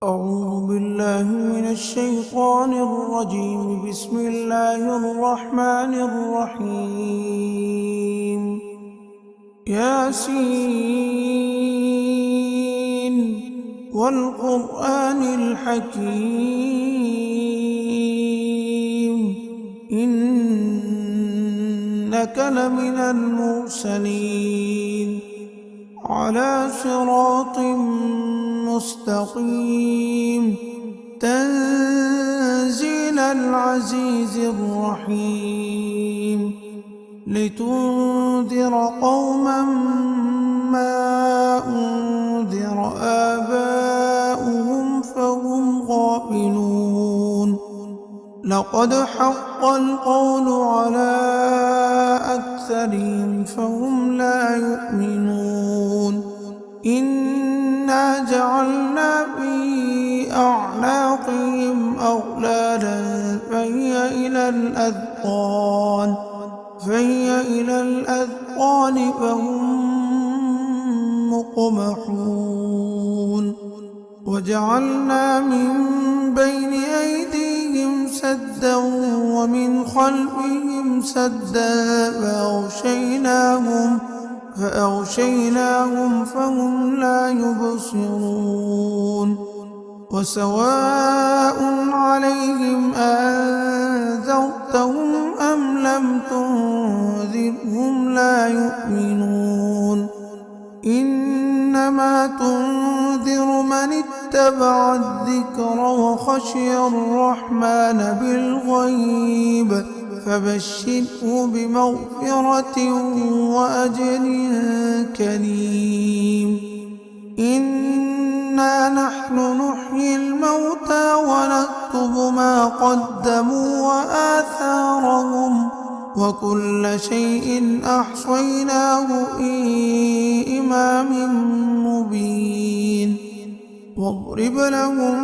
أعوذ بالله من الشيطان الرجيم. بسم الله الرحمن الرحيم. ياسين والقرآن الحكيم إنك لمن المرسلين على صراط مستقيم تنزيل العزيز الرحيم لتنذر قوما ما أنذر آباؤهم فهم غافلون. لقد حق القول على أكثرهم فهم لا يؤمنون. إنا جعلنا في أعناقهم أغلالا فهي إلى الأذقان فهم مقمحون. وجعلنا من بين أيديهم سدا ومن خلفهم سدا فأغشيناهم فهم لا يبصرون. وسواء عليهم أنذرتهم أم لم تنذرهم لا يؤمنون. إنما تنذر من اتبع الذكر وخشي الرحمن بالغيب فبشره بمغفرة وأجر كريم. إنا نحن نحيي الموتى ونكتب ما قدموا وآثارهم وكل شيء أحصيناه في إمام مبين. واضرب لهم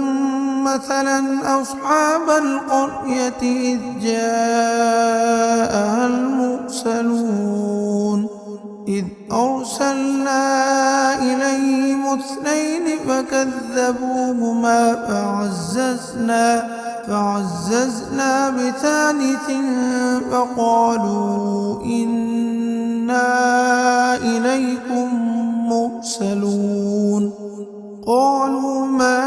مثلا أصحاب القرية إذ جاءها المرسلون إذ أرسلنا إليهم اثنين فكذبوهما فعززنا بثالث فقالوا إنا إليكم مرسلون. قالوا ما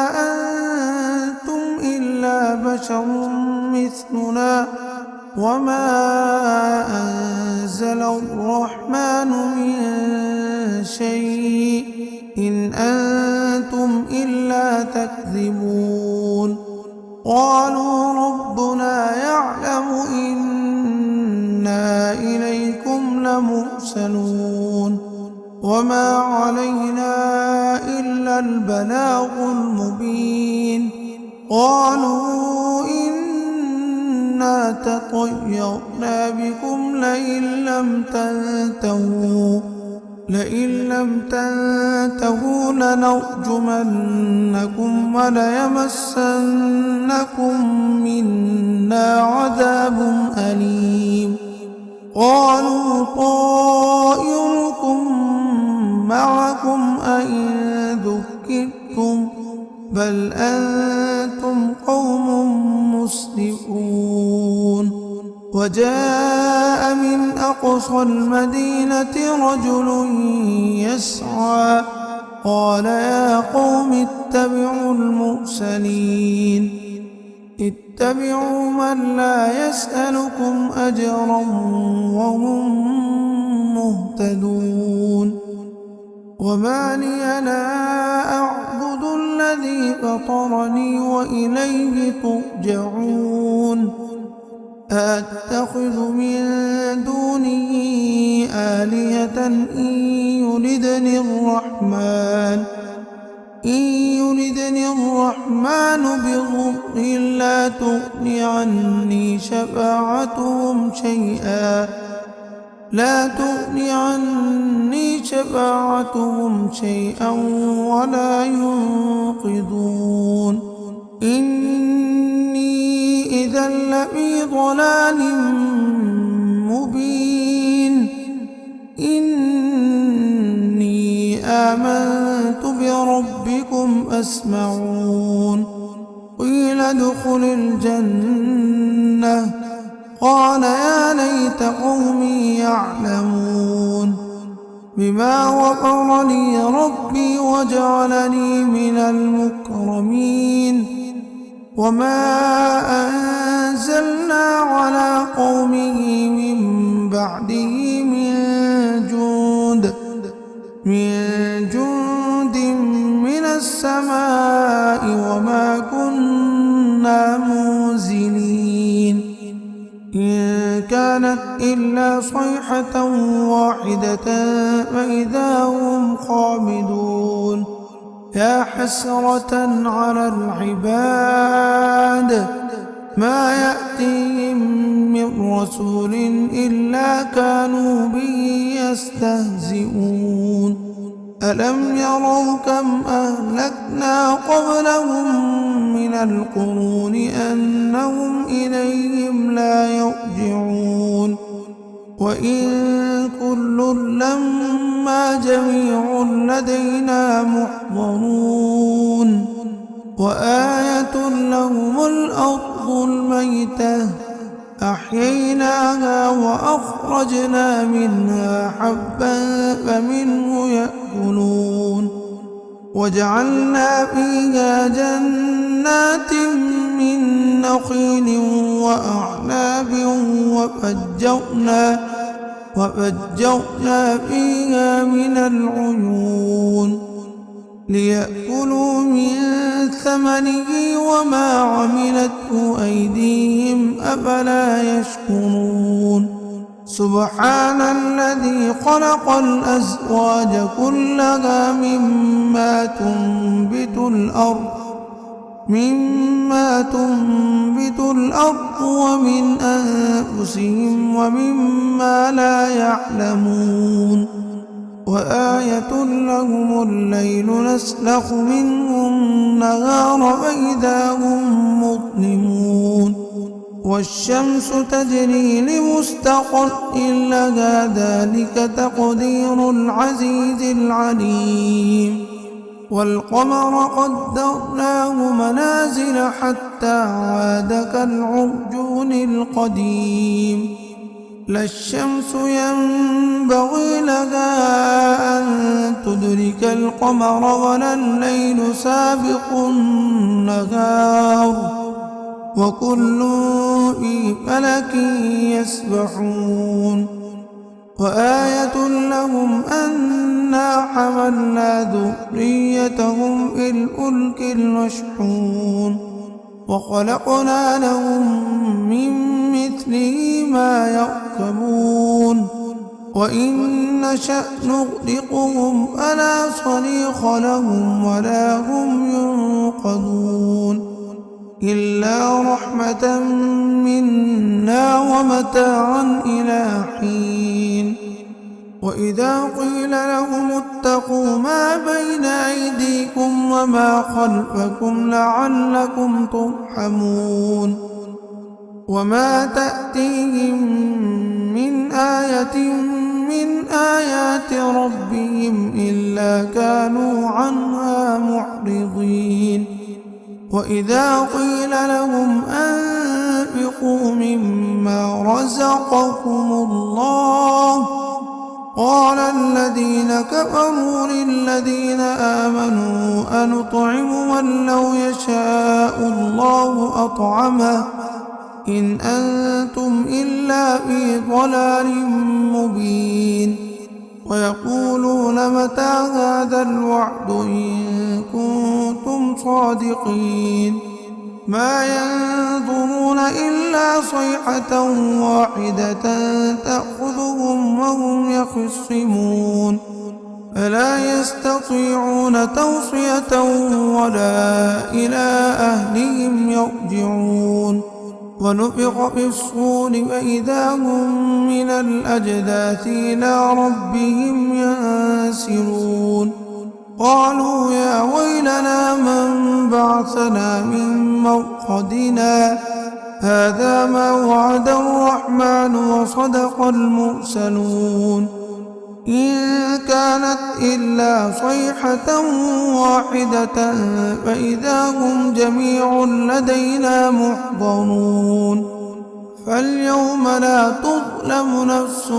أنتم إلا بشر مثلنا وما أنزل الرحمن من شيء إن أنتم إلا تكذبون. قالوا ربنا يعلم إنا إليكم لمرسلون وما علينا إلا البلاغ المبين. قالوا إنا تطيرنا بكم لئن لم تنتهوا لنرجمنكم وليمسنكم منا عذاب أليم. قالوا طائركم معكم أئن ذكرتم بل أنتم قوم مسرفون. وجاء من أقصى المدينة رجل يسعى قال يا قوم اتبعوا المرسلين اتبعوا من لا يسألكم أجرا وهم مهتدون. وما لي لا أعبد الذي فطرني وإليه ترجعون. أتخذ من دونه آلهة إن يردني الرحمن بضر لا تغني عني شفاعتهم شيئا ولا ينقذون. إني إذا لفي ضلال مبين. إني آمنت بربي ربكم أسمعون قيل ادخل الجنة قال يا ليت قومي يعلمون بما غفر لي ربي وجعلني من المكرمين وما أنزلنا على قومه من بعده من جند من السماء وما كنا منزلين إن كانت إلا صيحة واحدة فإذا هم خامدون يا حسرة على العباد ما يأتيهم من رسول إلا كانوا به يستهزئون ألم يروا كم أهلكنا قبلهم من القرون أنهم إليهم لا يرجعون وإن كل لما جميع لدينا محضرون وآية لهم الأرض الميتة أحييناها وأخرجنا منها حبا فمنه يأكلون وجعلنا فيها جنات من نخيل وأعناب وفجرنا فيها من العيون ليأكلوا من ثمنه وما عملته أيديهم أفلا يشكرون سبحان الذي خلق الأزواج كلها مما تنبت الأرض ومن أنفسهم ومما لا يعلمون وآية لهم الليل نسلخ منه النهار فإذا هم مظلمون والشمس تجري لمستقر لها ذلك تقدير العزيز العليم والقمر قدرناه منازل حتى عاد كالعرجون القديم لا الشمس ينبغي لها أن تدرك القمر ولا الليل سابق النهار وكل في فلك يسبحون وآية لهم أنا حملنا ذريتهم في الفلك المشحون وخلقنا لهم من مثله ما يركبون وإن نشأ نغرقهم فلا صريخ لهم ولا هم ينقذون إلا رحمة منا ومتاعا إلى حين وإذا قيل لهم اتقوا ما بين أيديكم وما خلفكم لعلكم ترحمون وما تأتيهم من آية من آيات ربهم إلا كانوا عنها معرضين وإذا قيل لهم أنفقوا مما رزقكم الله قال الذين كفروا للذين آمنوا أنطعم من لو يشاء الله أطعمه إن أنتم إلا في ضلال مبين ويقولون متى هذا الوعد إن كنتم صادقين ما ينظرون إلا صيحة واحدة تأخذهم وهم يخصمون فلا يستطيعون توصية ولا إلى أهلهم يرجعون ونفخ في الصور فإذا هم من الأجداث إلى ربهم ينسلون قالوا يا ويلنا من بعثنا من مرقدنا هذا ما وعد الرحمن وصدق المرسلون إن كانت إلا صيحة واحدة فإذا هم جميع لدينا محضرون فاليوم لا تظلم نفس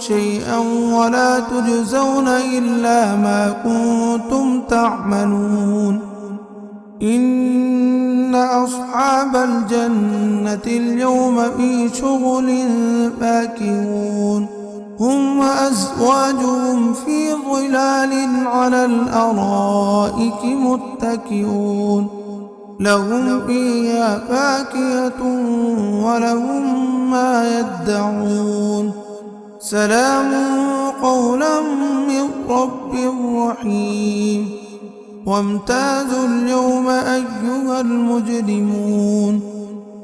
شيئا ولا تجزون إلا ما كنتم تعملون إن أصحاب الجنة اليوم في شغل فاكهون هم وأزواجهم في ظلال على الأرائك متكئون لهم فيها فاكهة ولهم ما يدعون سلام قولا من رب رحيم وامتازوا اليوم أيها المجرمون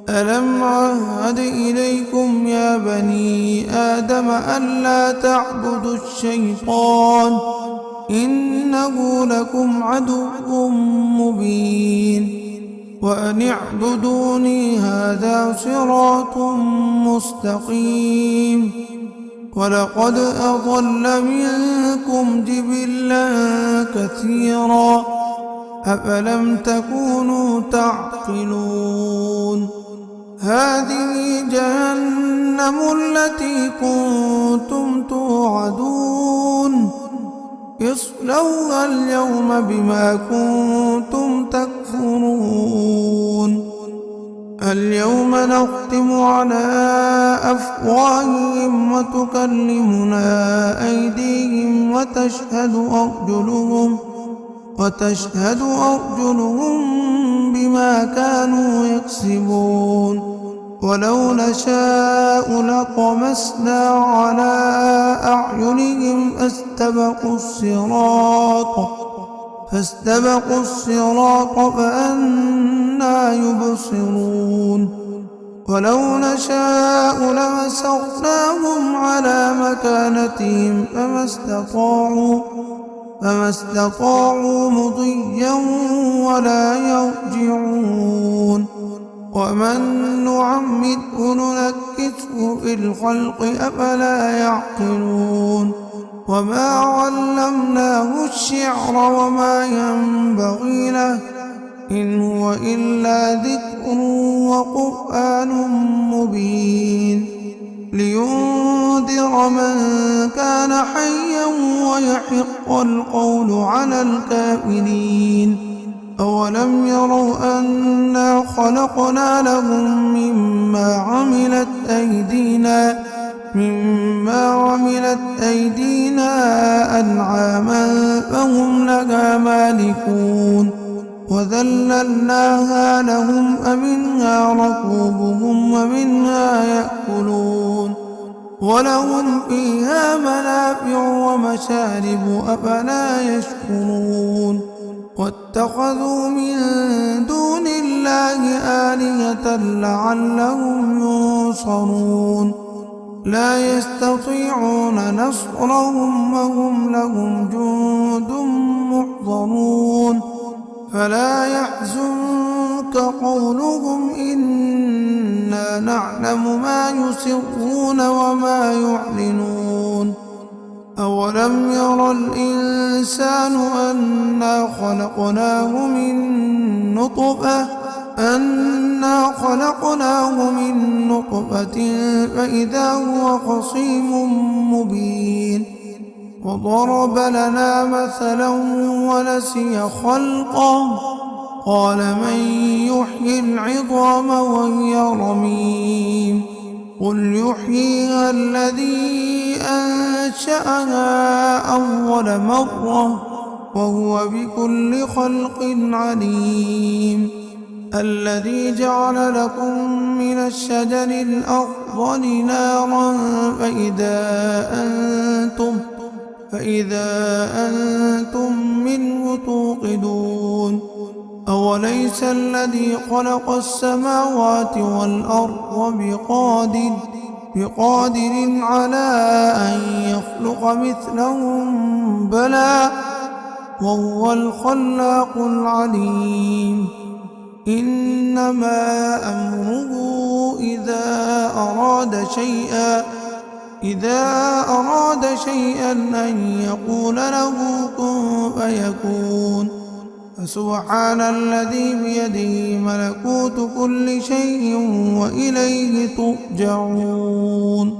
ألم عهد إليكم يا بني آدم ألا تعبدوا الشيطان إنه لكم عدو مبين وأن اعبدوني هذا صراط مستقيم ولقد أضل منكم جبلا كثيرا أفلم تكونوا تعقلون هذه جهنم التي كنتم توعدون اصلوها اليوم بما كنتم تكفرون اليوم نختم على أفواههم وتكلمنا أيديهم وتشهد أرجلهم بما كانوا يكسبون ولو نشاء لطمسنا على أعينهم فاستبقوا الصراط فأنى يبصرون ولو نشاء لمسخناهم على مكانتهم فما استطاعوا مضيا ولا يرجعون ومن نعمره ننكسه في الخلق أفلا يعقلون وما علمناه الشعر وما ينبغي له إن هو إلا ذكر وقرآن مبين لينذر من كان حيا ويحق القول على الكافرين أولم يروا أنا خلقنا لهم مما عملت أيدينا أنعاما فهم لها مالكون وذللناها لهم فمنها ركوبهم ومنها يأكلون ولهم فيها منافع ومشارب أفلا يشكرون واتخذوا من دون الله آلهة لعلهم ينصرون لا يستطيعون نصرهم وهم لهم جند محضرون فلا يحزنك قولهم إنا نعلم ما يسرون وما يعلنون أولم ير الإنسان أنا خلقناه من نطفة فإذا هو خصيم مبين وضرب لنا مثلا ونسي خلقه قال من يحيي العظام وهي رميم قل يحييها الذي أنشأها أول مرة وهو بكل خلق عليم الذي جعل لكم من الشجر الأخضر نارا فإذا أنتم منه توقدون أوليس الذي خلق السماوات والأرض بقادر على أن يخلق مثلهم بلى وهو الخلاق العليم إنما أمره إذا أراد شيئا إذا أراد شيئا أن يقول له كن فيكون فسبحان الذي بيده ملكوت كل شيء وإليه ترجعون